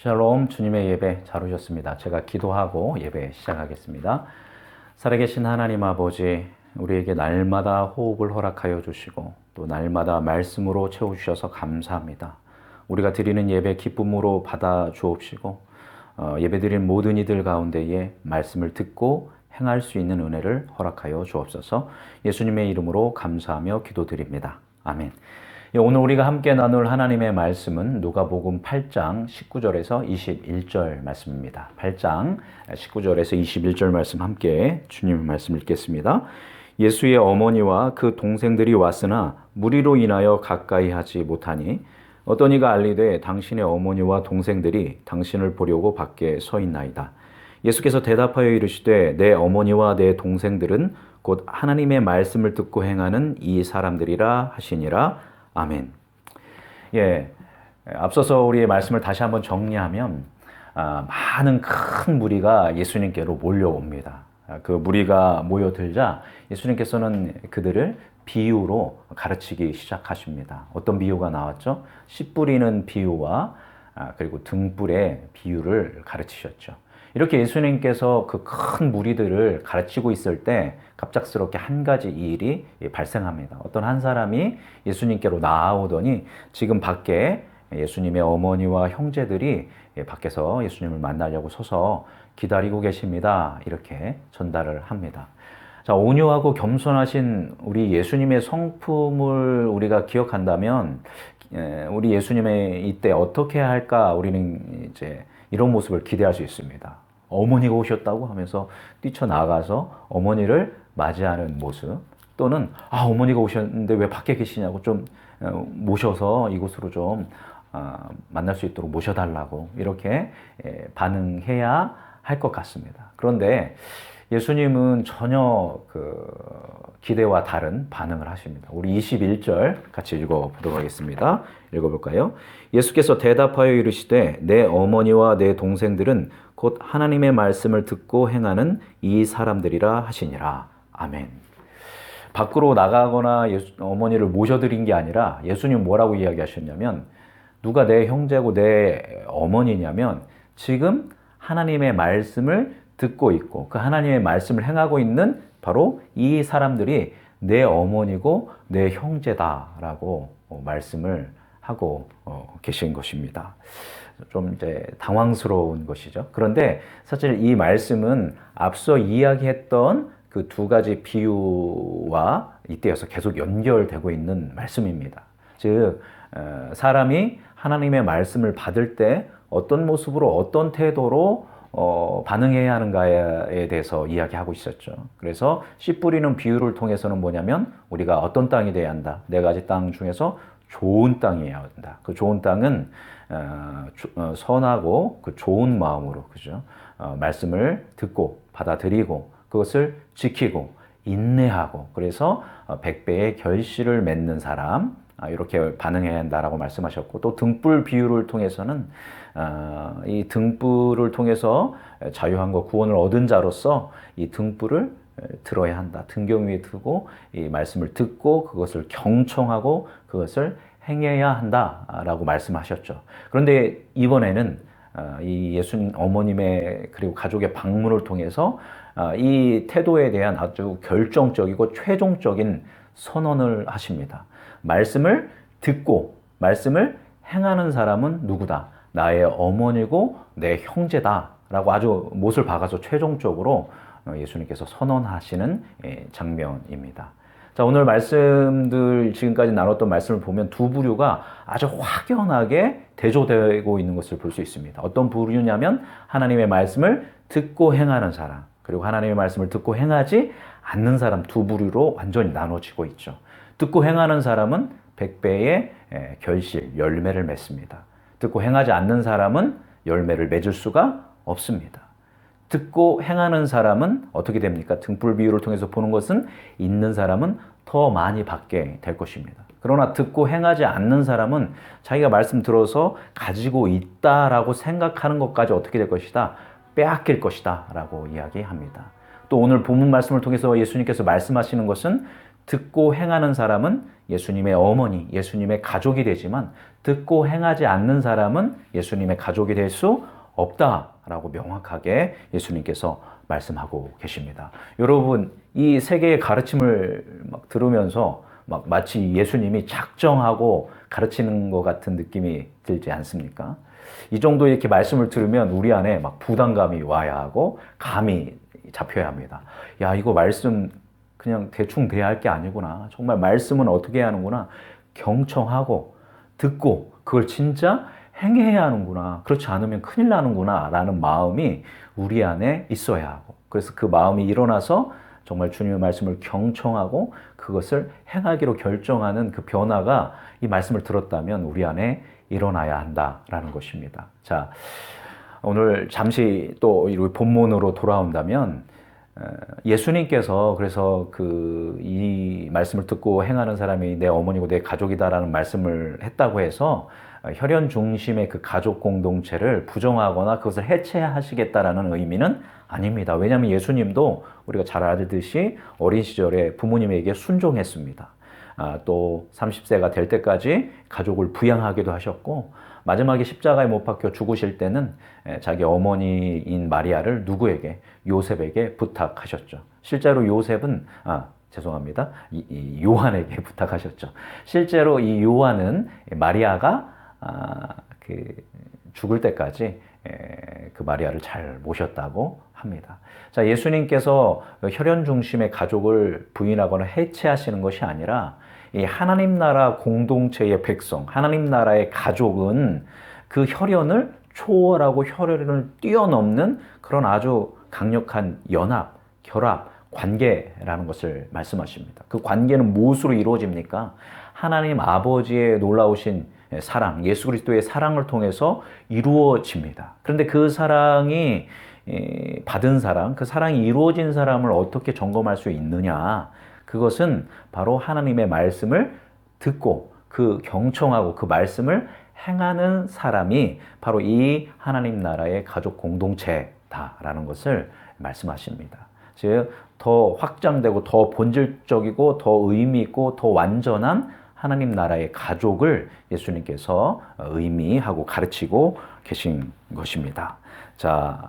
샬롬, 주님의 예배 잘 오셨습니다. 제가 기도하고 예배 시작하겠습니다. 살아계신 하나님 아버지, 우리에게 날마다 호흡을 허락하여 주시고 또 날마다 말씀으로 채워주셔서 감사합니다. 우리가 드리는 예배 기쁨으로 받아 주옵시고 예배드린 모든 이들 가운데에 말씀을 듣고 행할 수 있는 은혜를 허락하여 주옵소서. 예수님의 이름으로 감사하며 기도드립니다. 아멘. 오늘 우리가 함께 나눌 하나님의 말씀은 누가복음 8장 19절에서 21절 말씀입니다. 8장 19절에서 21절 말씀 함께 주님의 말씀 읽겠습니다. 예수의 어머니와 그 동생들이 왔으나 무리로 인하여 가까이 하지 못하니 어떤 이가 알리되 당신의 어머니와 동생들이 당신을 보려고 밖에 서 있나이다. 예수께서 대답하여 이르시되 내 어머니와 내 동생들은 곧 하나님의 말씀을 듣고 행하는 이 사람들이라 하시니라. 아멘. 앞서서 우리의 말씀을 다시 한번 정리하면 많은 큰 무리가 예수님께로 몰려옵니다. 그 무리가 모여들자 예수님께서는 그들을 비유로 가르치기 시작하십니다. 어떤 비유가 나왔죠? 씨 뿌리는 비유와 그리고 등불의 비유를 가르치셨죠. 이렇게 예수님께서 그 큰 무리들을 가르치고 있을 때 갑작스럽게 한 가지 일이 발생합니다. 어떤 한 사람이 예수님께로 나아오더니 지금 밖에 예수님의 어머니와 형제들이 밖에서 예수님을 만나려고 서서 기다리고 계십니다. 이렇게 전달을 합니다. 자, 온유하고 겸손하신 우리 예수님의 성품을 우리가 기억한다면 우리 예수님의 이때 어떻게 할까 우리는 이제 이런 모습을 기대할 수 있습니다. 어머니가 오셨다고 하면서 뛰쳐나가서 어머니를 맞이하는 모습, 또는 어머니가 오셨는데 왜 밖에 계시냐고 좀 모셔서 이곳으로 좀 만날 수 있도록 모셔달라고 이렇게 반응해야 할 것 같습니다. 그런데 예수님은 전혀 그 기대와 다른 반응을 하십니다. 우리 21절 같이 읽어보도록 하겠습니다. 읽어볼까요? 예수께서 대답하여 이르시되 내 어머니와 내 동생들은 곧 하나님의 말씀을 듣고 행하는 이 사람들이라 하시니라. 아멘. 밖으로 나가거나 어머니를 모셔드린 게 아니라 예수님 뭐라고 이야기하셨냐면 누가 내 형제고 내 어머니냐면 지금 하나님의 말씀을 듣고 있고 그 하나님의 말씀을 행하고 있는 바로 이 사람들이 내 어머니고 내 형제다라고 말씀을 하고 계신 것입니다. 좀 이제 당황스러운 것이죠. 그런데 사실 이 말씀은 앞서 이야기했던 그 두 가지 비유와 이때여서 계속 연결되고 있는 말씀입니다. 즉 사람이 하나님의 말씀을 받을 때 어떤 모습으로 어떤 태도로 반응해야 하는가에 대해서 이야기하고 있었죠. 그래서 씨 뿌리는 비유를 통해서는 뭐냐면 우리가 어떤 땅이 돼야 한다. 네 가지 땅 중에서 좋은 땅이어야 한다. 그 좋은 땅은 선하고 그 좋은 마음으로 그죠? 말씀을 듣고 받아들이고 그것을 지키고 인내하고 그래서 100배의 결실을 맺는 사람 이렇게 반응해야 한다라고 말씀하셨고 또 등불 비유를 통해서는 이 등불을 통해서 자유함과 구원을 얻은 자로서 이 등불을 들어야 한다. 등경 위에 두고 이 말씀을 듣고 그것을 경청하고 그것을 행해야 한다라고 말씀하셨죠. 그런데 이번에는 이 예수님 어머님의 그리고 가족의 방문을 통해서 이 태도에 대한 아주 결정적이고 최종적인 선언을 하십니다. 말씀을 듣고 말씀을 행하는 사람은 누구다? 나의 어머니고 내 형제다 라고 아주 못을 박아서 최종적으로 예수님께서 선언하시는 장면입니다. 자, 오늘 말씀들 지금까지 나눴던 말씀을 보면 두 부류가 아주 확연하게 대조되고 있는 것을 볼 수 있습니다. 어떤 부류냐면 하나님의 말씀을 듣고 행하는 사람 그리고 하나님의 말씀을 듣고 행하지 않는 사람 두 부류로 완전히 나눠지고 있죠. 듣고 행하는 사람은 100배의 결실, 열매를 맺습니다. 듣고 행하지 않는 사람은 열매를 맺을 수가 없습니다. 듣고 행하는 사람은 어떻게 됩니까? 등불 비유를 통해서 보는 것은 있는 사람은 더 많이 받게 될 것입니다. 그러나 듣고 행하지 않는 사람은 자기가 말씀 들어서 가지고 있다라고 생각하는 것까지 어떻게 될 것이다? 빼앗길 것이다 라고 이야기합니다. 또 오늘 본문 말씀을 통해서 예수님께서 말씀하시는 것은 듣고 행하는 사람은 예수님의 어머니, 예수님의 가족이 되지만 듣고 행하지 않는 사람은 예수님의 가족이 될 수 없다라고 명확하게 예수님께서 말씀하고 계십니다. 여러분, 이 세 개의 가르침을 막 들으면서 막 마치 예수님이 작정하고 가르치는 것 같은 느낌이 들지 않습니까? 이 정도 이렇게 말씀을 들으면 우리 안에 막 부담감이 와야 하고 감이 잡혀야 합니다. 야, 이거 말씀 그냥 대충 돼야 할 게 아니구나. 정말 말씀은 어떻게 해야 하는구나. 경청하고 듣고 그걸 진짜 행해야 하는구나. 그렇지 않으면 큰일 나는구나 라는 마음이 우리 안에 있어야 하고, 그래서 그 마음이 일어나서 정말 주님의 말씀을 경청하고 그것을 행하기로 결정하는 그 변화가 이 말씀을 들었다면 우리 안에 일어나야 한다라는 것입니다. 자, 오늘 잠시 또 본문으로 돌아온다면 예수님께서 그래서 이 말씀을 듣고 행하는 사람이 내 어머니고 내 가족이다라는 말씀을 했다고 해서 혈연 중심의 그 가족 공동체를 부정하거나 그것을 해체하시겠다라는 의미는 아닙니다. 왜냐하면 예수님도 우리가 잘 알듯이 어린 시절에 부모님에게 순종했습니다. 또 30세가 될 때까지 가족을 부양하기도 하셨고, 마지막에 십자가에 못 박혀 죽으실 때는 자기 어머니인 마리아를 누구에게? 요셉에게 부탁하셨죠. 실제로 요셉은 죄송합니다. 이 요한에게 부탁하셨죠. 실제로 이 요한은 마리아가 죽을 때까지 그 마리아를 잘 모셨다고 합니다. 자, 예수님께서 혈연 중심의 가족을 부인하거나 해체하시는 것이 아니라 이 하나님 나라 공동체의 백성, 하나님 나라의 가족은 그 혈연을 초월하고 혈연을 뛰어넘는 그런 아주 강력한 연합, 결합, 관계라는 것을 말씀하십니다. 그 관계는 무엇으로 이루어집니까? 하나님 아버지의 놀라우신 사랑, 예수 그리스도의 사랑을 통해서 이루어집니다. 그런데 그 사랑이 받은 사람, 그 사랑이 이루어진 사람을 어떻게 점검할 수 있느냐? 그것은 바로 하나님의 말씀을 듣고 그 경청하고 그 말씀을 행하는 사람이 바로 이 하나님 나라의 가족 공동체다라는 것을 말씀하십니다. 즉, 더 확장되고 더 본질적이고 더 의미 있고 더 완전한 하나님 나라의 가족을 예수님께서 의미하고 가르치고 계신 것입니다. 자,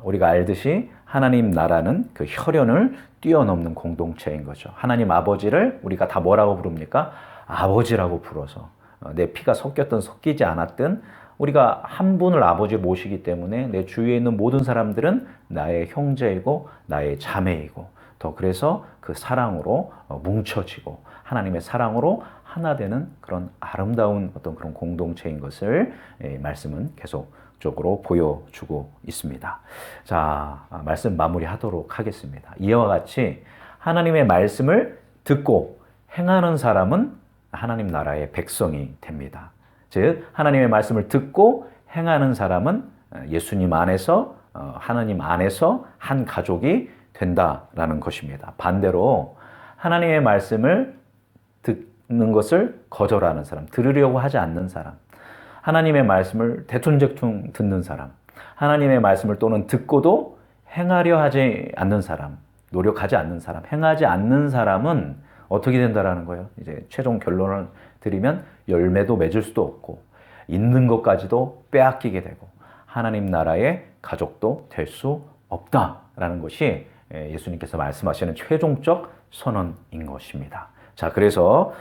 우리가 알듯이 하나님 나라는 그 혈연을 뛰어넘는 공동체인 거죠. 하나님 아버지를 우리가 다 뭐라고 부릅니까? 아버지라고 불어서 내 피가 섞였든 섞이지 않았든 우리가 한 분을 아버지 모시기 때문에 내 주위에 있는 모든 사람들은 나의 형제이고 나의 자매이고, 더 그래서 그 사랑으로 뭉쳐지고 하나님의 사랑으로 하나 되는 그런 아름다운 어떤 그런 공동체인 것을 말씀은 계속적으로 보여주고 있습니다. 자, 말씀 마무리하도록 하겠습니다. 이와 같이 하나님의 말씀을 듣고 행하는 사람은 하나님 나라의 백성이 됩니다. 즉, 하나님의 말씀을 듣고 행하는 사람은 예수님 안에서, 하나님 안에서 한 가족이 된다라는 것입니다. 반대로 하나님의 말씀을 듣는 것을 거절하는 사람, 들으려고 하지 않는 사람, 하나님의 말씀을 대충대충 듣는 사람, 하나님의 말씀을 또는 듣고도 행하려 하지 않는 사람, 노력하지 않는 사람, 행하지 않는 사람은 어떻게 된다라는 거예요? 이제 최종 결론을 드리면 열매도 맺을 수도 없고 있는 것까지도 빼앗기게 되고 하나님 나라의 가족도 될 수 없다라는 것이 예수님께서 말씀하시는 최종적 선언인 것입니다. 자, 그래서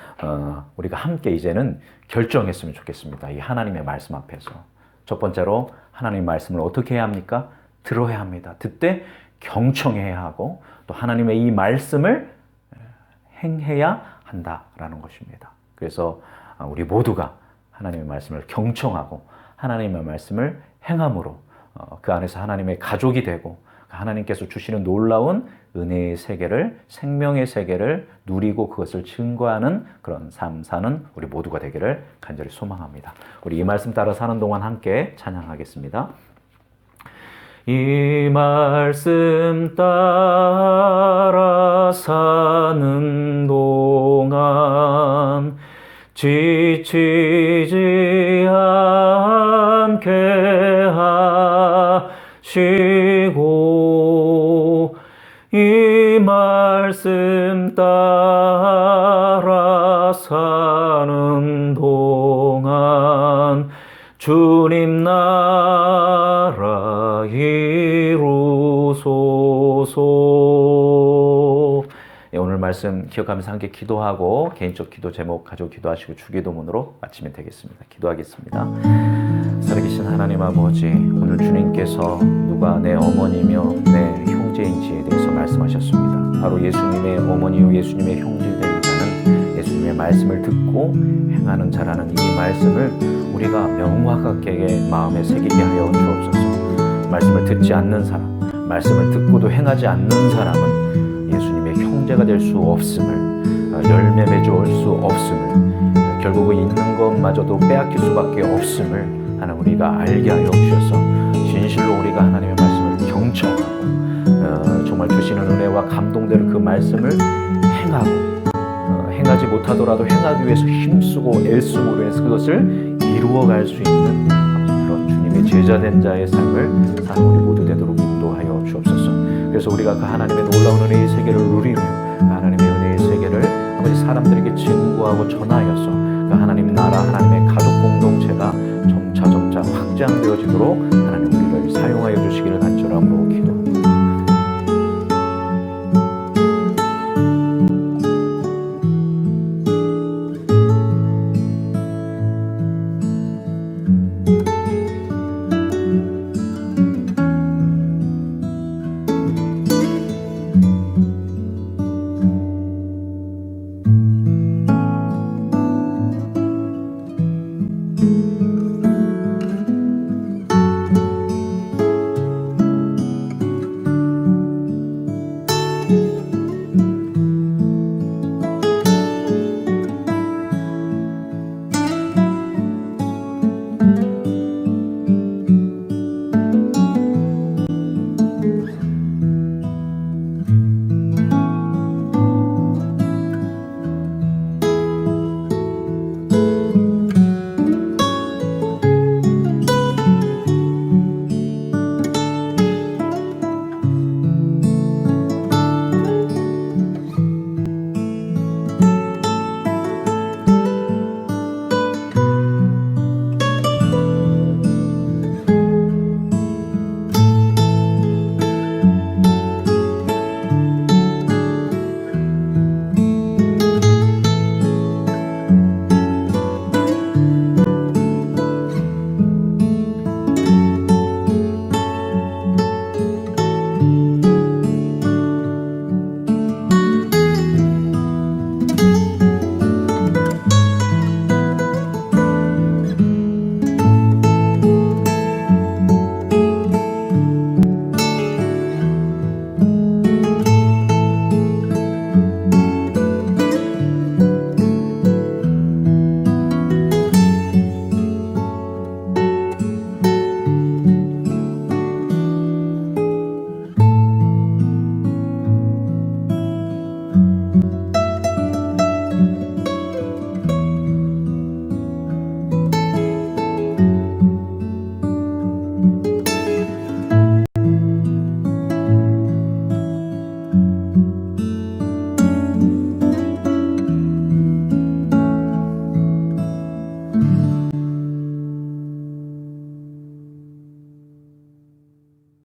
우리가 함께 이제는 결정했으면 좋겠습니다. 이 하나님의 말씀 앞에서. 첫 번째로 하나님 말씀을 어떻게 해야 합니까? 들어야 합니다. 듣되 경청해야 하고 또 하나님의 이 말씀을 행해야 한다라는 것입니다. 그래서 우리 모두가 하나님의 말씀을 경청하고 하나님의 말씀을 행함으로 그 안에서 하나님의 가족이 되고 하나님께서 주시는 놀라운 은혜의 세계를, 생명의 세계를 누리고 그것을 증거하는 그런 삶 사는 우리 모두가 되기를 간절히 소망합니다. 우리 이 말씀 따라 사는 동안 함께 찬양하겠습니다. 이 말씀 따라 사는 동안 지치지 않게 하시고 이 말씀 따라 사는 동안 주님 나라 이루소서. 오늘 말씀 기억하면서 함께 기도하고 개인적 기도 제목 가지고 기도하시고 주기도문으로 마치면 되겠습니다. 기도하겠습니다. 살아계신 하나님 아버지, 오늘 주님께서 누가 내 어머니며 내 형제인지에 대해서 말씀하셨습니다. 바로 예수님의 어머니요 예수님의 형제된 자는 예수님의 말씀을 듣고 행하는 자라는 이 말씀을 우리가 명확하게 마음에 새기게 하여 주옵소서. 말씀을 듣지 않는 사람, 말씀을 듣고도 행하지 않는 사람은 예수님의 형제가 될 수 없음을, 열매 맺어올 수 없음을, 결국은 있는 것마저도 빼앗길 수밖에 없음을 하나님 우리가 알게 하여 주셔서 진실로 우리가 하나님의 말씀을 경청하고 정말 주시는 은혜와 감동되는 그 말씀을 행하고 행하지 못하더라도 행하기 위해서 힘쓰고 애쓰므로 해서 그것을 이루어갈 수 있는 그런 주님의 제자된 자의 삶을 사는 우리 모두 되도록 인도하여 주옵소서. 그래서 우리가 그 하나님의 놀라운 은혜의 세계를 누리며 그 하나님의 은혜의 세계를 아버지 사람들에게 증거하고 전하여서 그 하나님 나라 하나님의 가족 공동체가 점차 확장되어지도록